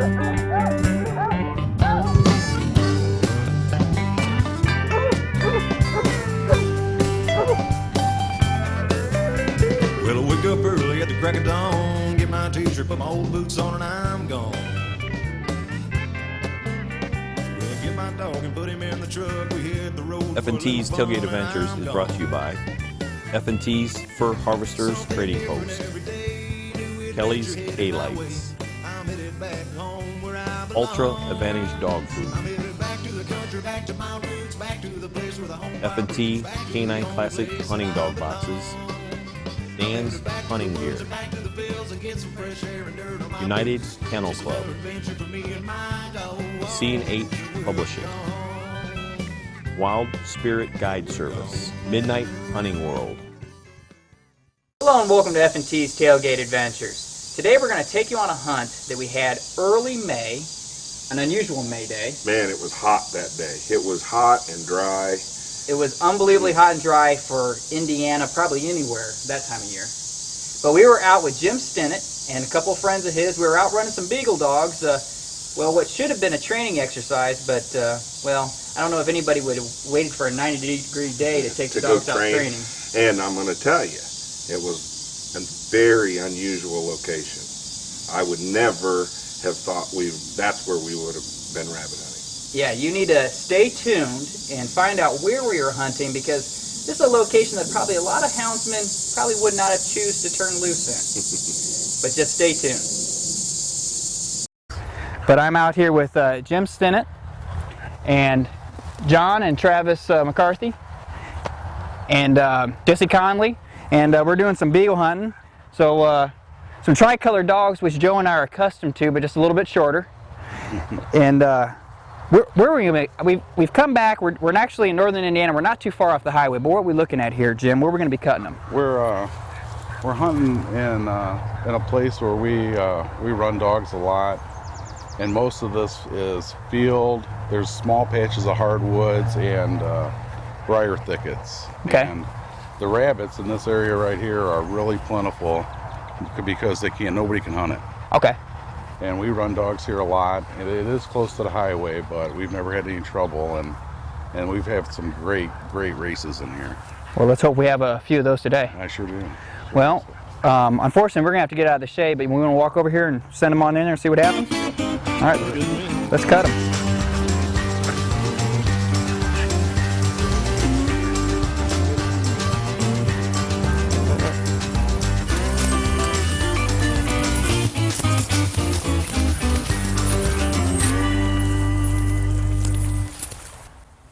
Well, I wake up early at the crack of dawn, get my t-shirt, put my old boots on, and I'm gone. Well, I get my dog and put him in the truck. We hit the road. F&T's Tailgate Adventures is brought to you by F&T's Fur Harvesters Trading Post, Kelly's Hay-Lights, Ultra Advantage Dog Food, F&T Canine Classic Hunting Dog Boxes, Dan's Hunting Gear, United Kennel Club, C&H Publishing, Wild Spirit Guide Service, Midnight Hunting World. Hello and welcome to F&T's Tailgate Adventures. Today we're going to take you on a hunt that we had early May, an unusual May day. Man, it was hot that day. It was hot and dry. It was unbelievably hot and dry for Indiana, probably anywhere that time of year. But we were out with Jim Stinnett and a couple of friends of his. We were out running some beagle dogs. Well, what should have been a training exercise, but, well, I don't know if anybody would have waited for a 90-degree day to take the dogs out training. And I'm going to tell you, it was a very unusual location. I would never have thought that's where we would have been rabbit hunting. Yeah, you need to stay tuned and find out where we are hunting, because this is a location that probably a lot of houndsmen probably would not have choose to turn loose in. But just stay tuned. But I'm out here with Jim Stinnett and John and Travis McCarthy and Jesse Conley, and we're doing some beagle hunting. So some tricolored dogs, which Joe and I are accustomed to, but just a little bit shorter. And where are we gonna make? We've come back. We're actually in northern Indiana. We're not too far off the highway. But what are we looking at here, Jim? Where are we going to be cutting them? We're hunting in a place where we run dogs a lot, and most of this is field. There's small patches of hardwoods and briar thickets. Okay. And the rabbits in this area right here are really plentiful because nobody can hunt it. Okay. And we run dogs here a lot. It is close to the highway, but we've never had any trouble, and we've had some great races in here. Well, let's hope we have a few of those today. I sure do. Well, unfortunately, we're going to have to get out of the shade, but we want to walk over here and send them on in there and see what happens? All right, let's cut them.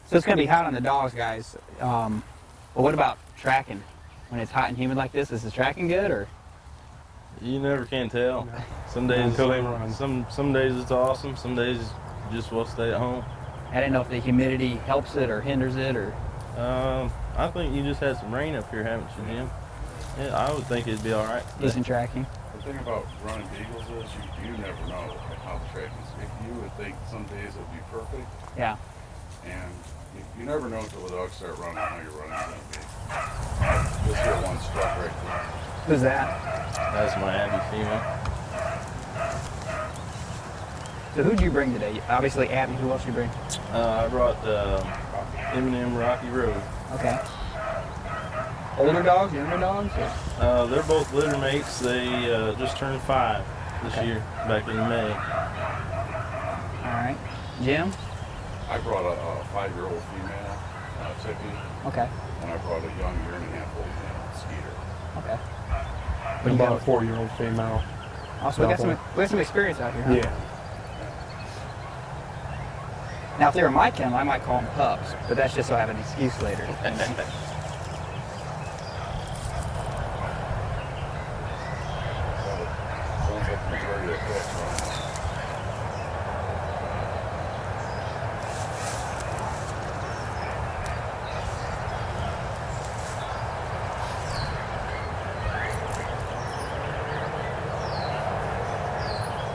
So it's going to be hot on the dogs, guys. Well, what about tracking? When it's hot and humid like this, is the tracking good, or? You never can tell. Some days, some days it's awesome. Some days you just will stay at home. I didn't know if the humidity helps it or hinders it, or. I think you just had some rain up here, haven't you, Jim? Yeah, I would think it'd be all right. Decent tracking. The thing about running beagles is you never know how the tracking's. You would think some days it'll be perfect. Yeah. And you never know until the dogs start running how your running's going to be. Just hear one struck right there. Who's that? That's my Abby female. So who'd you bring today? Obviously Abby. Who else did you bring? I brought M&M Rocky Road. Okay. Older dogs, younger dogs? Or? They're both litter mates. They just turned 5 this year, back in May. All right. Jim? I brought a 5-year-old female, Tiffany. Okay. And I brought a young year-and-a-half-old male, Skeeter. Okay. What about a 4-year-old female? Also, we got some experience out here, huh? Yeah. Now, if they were my kennel, I might call them pups, but that's just so I have an excuse later.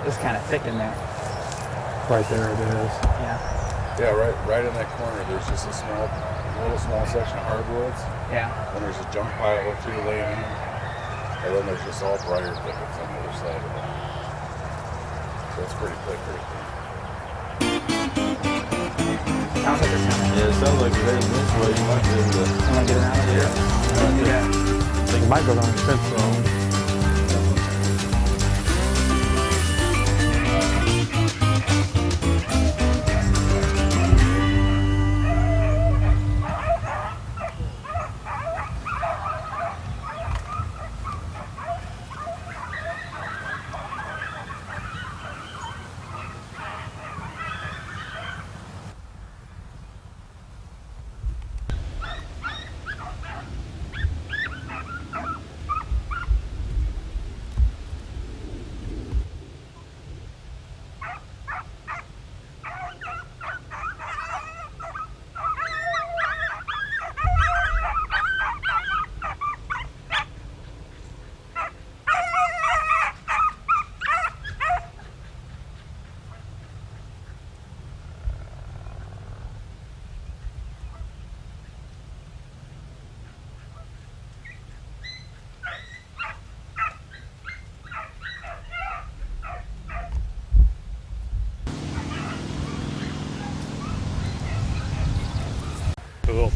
It's kind of thick in there. Right there it is. Yeah. Yeah, right in that corner, there's just a little small section of hardwoods. Yeah. Then there's a junk pile or two laying in. And then there's just all briar thickets on the other side of it. That's pretty quick right Sounds like they're coming. Yeah, it sounds like they're heading this way. You might be able to. You want to get around it? Yeah. Do that. I think it might go down the fence zone. Cool.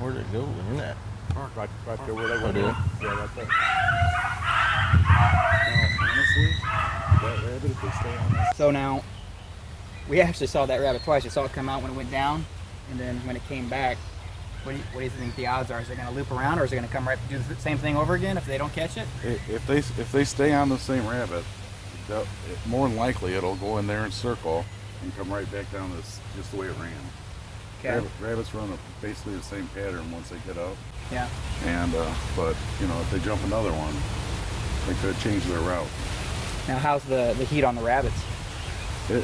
Where'd it go? In that? Right there where they Oh, went. did it? Yeah, right there. Honestly, that rabbit, if they stay on that. So now, we actually saw that rabbit twice. We saw it come out when it went down, and then when it came back, what do you think the odds are? Is it going to loop around, or is it going to come right do the same thing over again if they don't catch it? If they stay on the same rabbit, more than likely it'll go in there and circle and come right back down this just the way it ran. Okay. Rabbits run basically the same pattern once they get out. Yeah. And but you know, if they jump another one, they could change their route. Now, how's the heat on the rabbits? The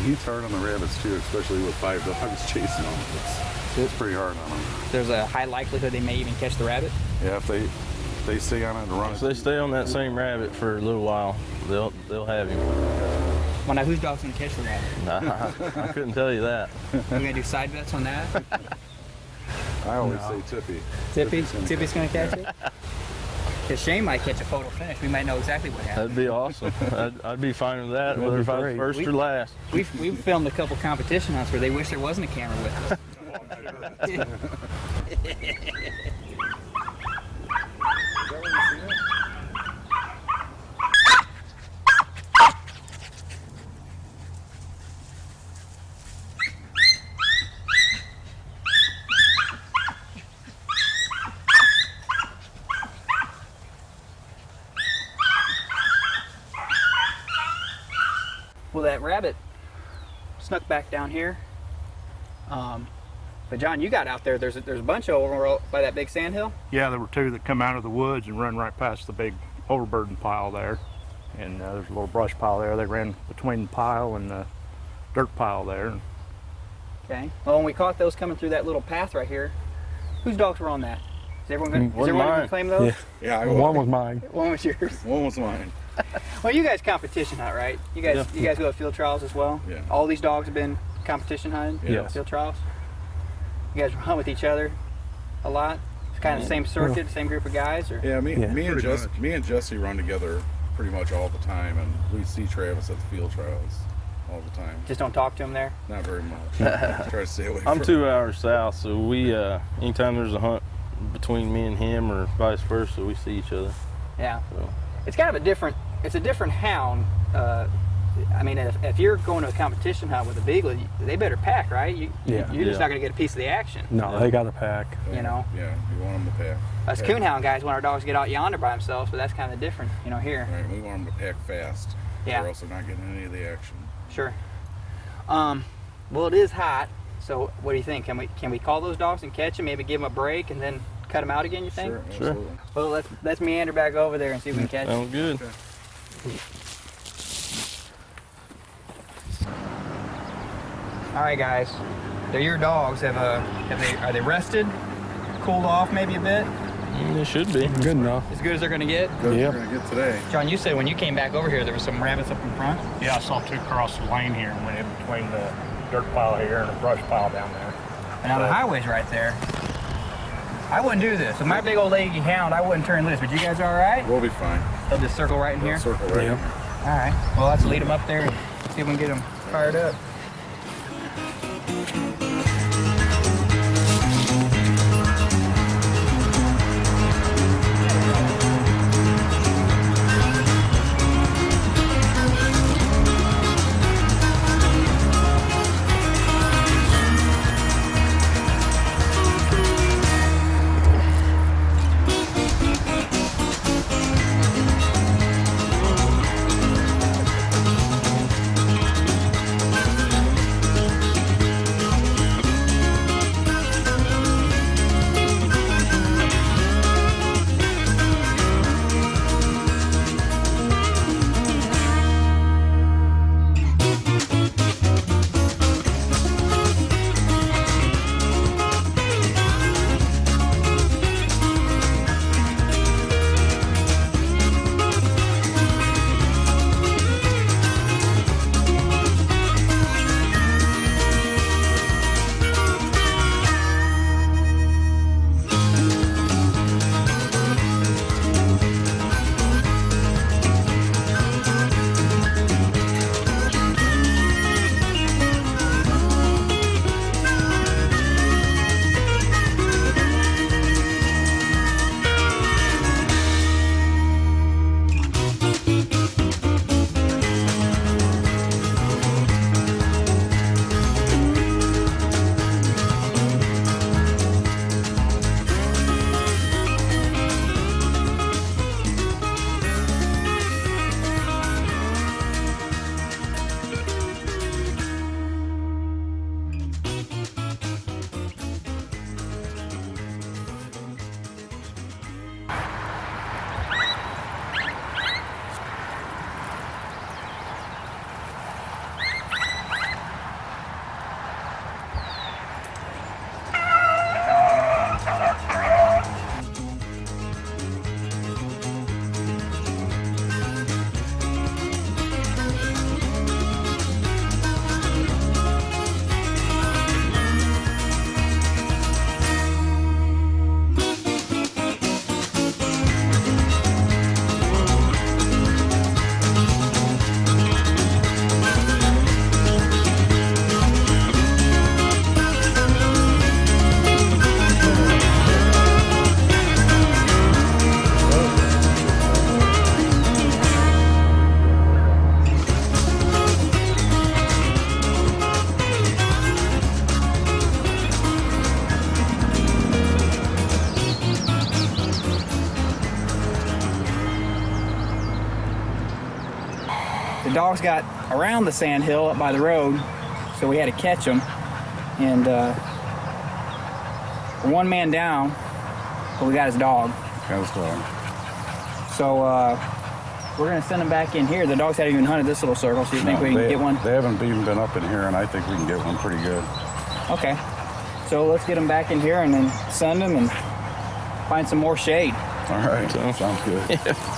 heat's hard on the rabbits too, especially with 5 dogs chasing them. It's pretty hard on them. There's a high likelihood they may even catch the rabbit. Yeah, if they stay on it and run If they stay on that same rabbit for a little while, they'll have him. Well, now whose dog's going to catch the rabbit? Nah, I couldn't tell you that. We're going to do side bets on that? I always say Tippy. Tippy's going to catch it? Because Shane might catch a photo finish. We might know exactly what happened. That'd be awesome. I'd be fine with that, whether if I was first or last. We've filmed a couple competition hunts where they wish there wasn't a camera with us. Well, that rabbit snuck back down here. But John, you got out there. There's a bunch over by that big sand hill. Yeah, there were 2 that come out of the woods and run right past the big overburden pile there. And there's a little brush pile there. They ran between the pile and the dirt pile there. Okay. Well, when we caught those coming through that little path right here, whose dogs were on that? Is everyone going to claim those? Yeah, One was mine. One was yours. One was mine. Well, you guys competition hunt, right? You guys go to field trials as well? Yeah. All these dogs have been competition hunted? Yes. Field trials? You guys hunt with each other a lot? It's kind of the same circuit, same group of guys? Or? Yeah, me and Jesse run together pretty much all the time, and we see Travis at the field trials all the time. Just don't talk to him there? Not very much. Try to stay away from I'm 2 hours south, so we anytime there's a hunt between me and him or vice versa, we see each other. Yeah. So. It's kind of a different hound. I mean, if you're going to a competition hunt with a beagle, they better pack, right? You're just not going to get a piece of the action. No, they got a pack. You know? Yeah, you want them to pack. Us coonhound guys want our dogs to get out yonder by themselves, but that's kind of different, here. Right, we want them to pack fast. Yeah. Or else they're not getting any of the action. Sure. Well, it is hot, so what do you think? Can we call those dogs and catch them? Maybe give them a break and then cut them out again? You think? Sure, absolutely. Well, let's meander back over there and see if we can catch them. Sounds good. Okay. All right, guys. They're your dogs. Are they rested? Cooled off maybe a bit? It should be. Good enough. As good as they're gonna get? Good, Yep. we're gonna get today. John, you said when you came back over here, there were some rabbits up in front. Yeah, I saw 2 cross the lane here and went in between the dirt pile here and a brush pile down there. And now the highway's right there. I wouldn't do this. With my big old leggy hound, I wouldn't turn loose. But you guys all right? We'll be fine. They'll just circle right in here? Circle right in here. All right. Well, let's lead them up there and see if we can get them fired up. The dogs got around the sand hill up by the road, so we had to catch them. And we're one man down, but we got his dog. So we're gonna send them back in here. The dogs haven't even hunted this little circle, so you think we can get one? They haven't even been up in here, and I think we can get one pretty good. Okay. So let's get them back in here and then send them and find some more shade. All right, sounds good. Yeah.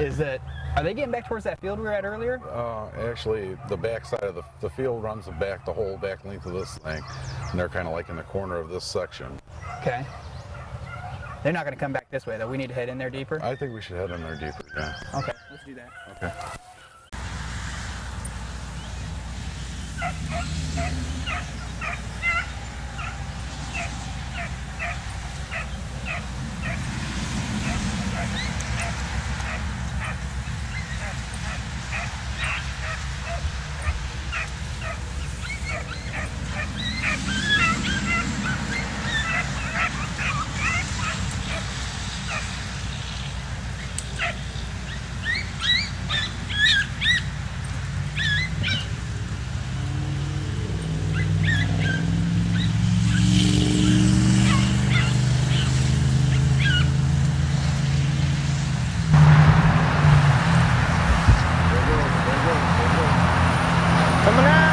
Are they getting back towards that field we were at earlier? Actually, the back side of the field runs the whole back length of this thing, and they're kind of like in the corner of this section. Okay. They're not going to come back this way, though. We need to head in there deeper? I think we should head in there deeper, yeah. Okay, let's do that. Okay. Coming out!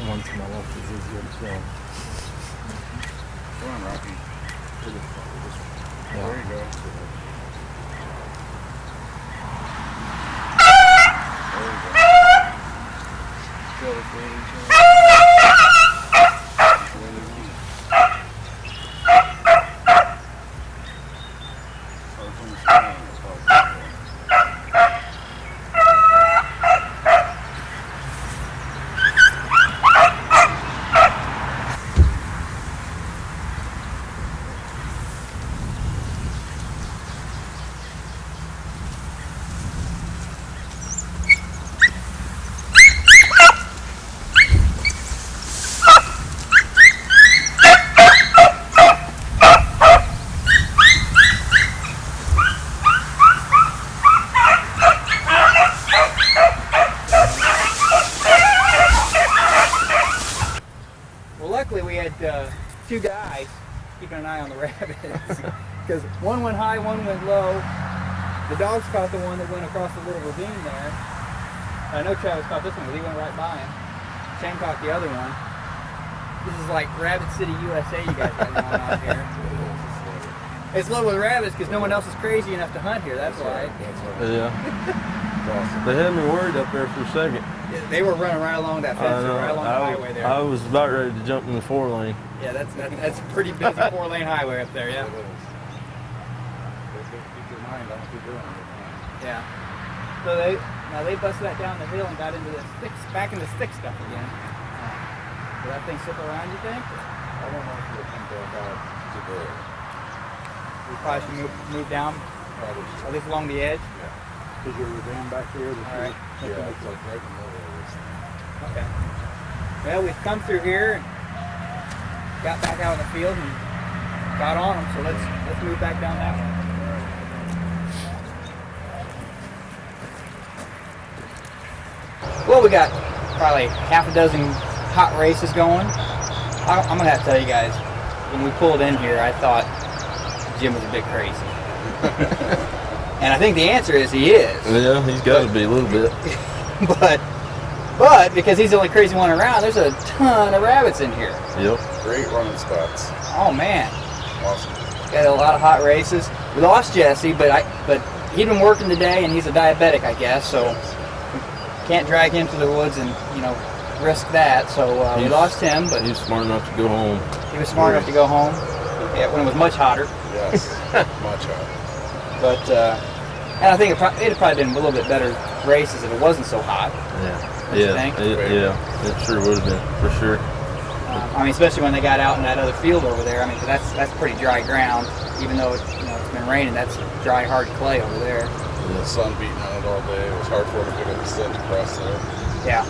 One to my left is easier to swim. Come on, Rocky. There you go. Feel the feeling, Luckily, we had two guys keeping an eye on the rabbits because one went high, one went low. The dogs caught the one that went across the little ravine there. I know Travis caught this one because he went right by him. Shane caught the other one. This is like Rabbit City, USA you guys got going on here. It's low with rabbits because no one else is crazy enough to hunt here, that's why. Yeah. They had me worried up there for a second. They were running right along that fence, right along the highway there. I was about ready to jump in the 4-lane. Yeah, that's a pretty busy 4-lane highway up there, yeah. Yeah. So they busted that down the hill and got into the back in the stick stuff again. Will that thing circle around, you think? I don't know if it'll come back out today. We probably should move down, at least along the edge. Is your ravine back here? All right. Yeah, it's like right in the middle of this thing. Okay. Well, we've come through here and got back out in the field and got on them. So let's move back down that way. Well, we got probably half a dozen hot races going. I'm gonna have to tell you guys, when we pulled in here, I thought Jim was a bit crazy. And I think the answer is he is. Yeah, he's got to be a little bit. but because he's the only crazy one around, there's a ton of rabbits in here. Yep. Great running spots. Oh man. Awesome. Got a lot of hot races. We lost Jesse, but he'd been working today and he's a diabetic, I guess, so we can't drag him to the woods and risk that. So we lost him, but he was smart enough to go home. He was smart enough to go home. Yeah, when it was much hotter. Yes, much hotter. But and I think it'd probably been a little bit better races if it wasn't so hot. Yeah. You think? It sure would have been, for sure. I mean, especially when they got out in that other field over there. I mean, 'cause that's pretty dry ground, even though it's been raining. That's dry, hard clay over there. The sun beating on it all day. It was hard for them to pick up the scent across there. Yeah.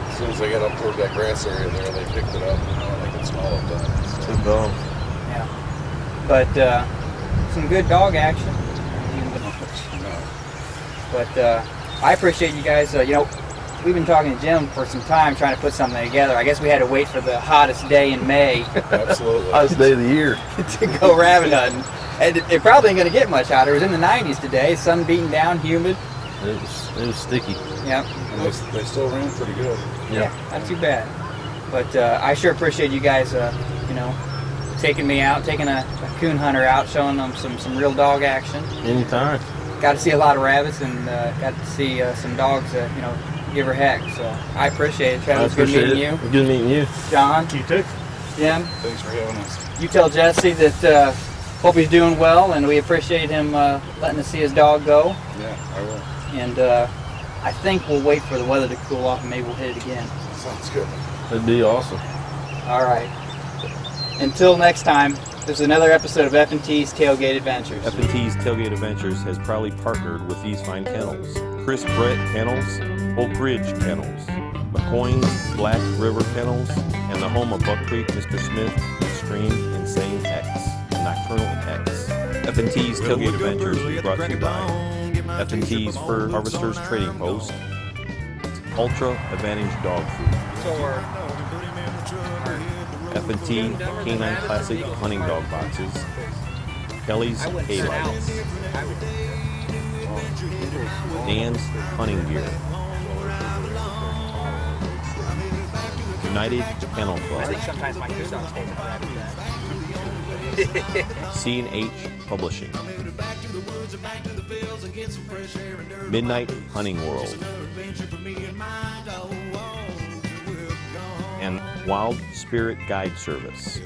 As soon as they got up toward that grass area there, they picked it up, and they could smell it then. Good dog. Yeah. But some good dog action. But I appreciate you guys. we've been talking to Jim for some time trying to put something together. I guess we had to wait for the hottest day in May Absolutely. Hottest day of the year. to go rabbit hunting. And it probably ain't going to get much hotter. It was in the 90s today, sun beating down, humid. It was sticky. Yep. And they still ran pretty good. Yeah, not too bad. But I sure appreciate you guys, you know, taking me out, taking a coon hunter out, showing them some real dog action. Anytime. Got to see a lot of rabbits and got to see some dogs that, you know, give her heck. So I appreciate it. Travis, good meeting you. Good meeting you. John, You too. Jim, Thanks for having us. you tell Jesse that hope he's doing well, and we appreciate him letting us see his dog go. Yeah, I will. And I think we'll wait for the weather to cool off and maybe we'll hit it again. Sounds good. That'd be awesome. All right. Until next time, this is another episode of F&T's Tailgate Adventures. F&T's Tailgate Adventures has proudly partnered with these fine kennels: Chris Brett Kennels, Oak Ridge Kennels, McCoy's Black River Kennels, and the home of Buck Creek Mr. Smith, Extreme Insane X, and Nocturnal X. F&T's Tailgate Adventures is brought to you by F&T's Fur Harvesters Trading Post, Ultra Advantage Dog Food, F&T Canine Classic Hunting Dog Boxes, Kelly's K-Lights, Dan's Hunting Gear, United Kennel Club, Sometimes my good dogs take a C&H Publishing, Midnight Hunting World, and Wild Spirit Guide Service.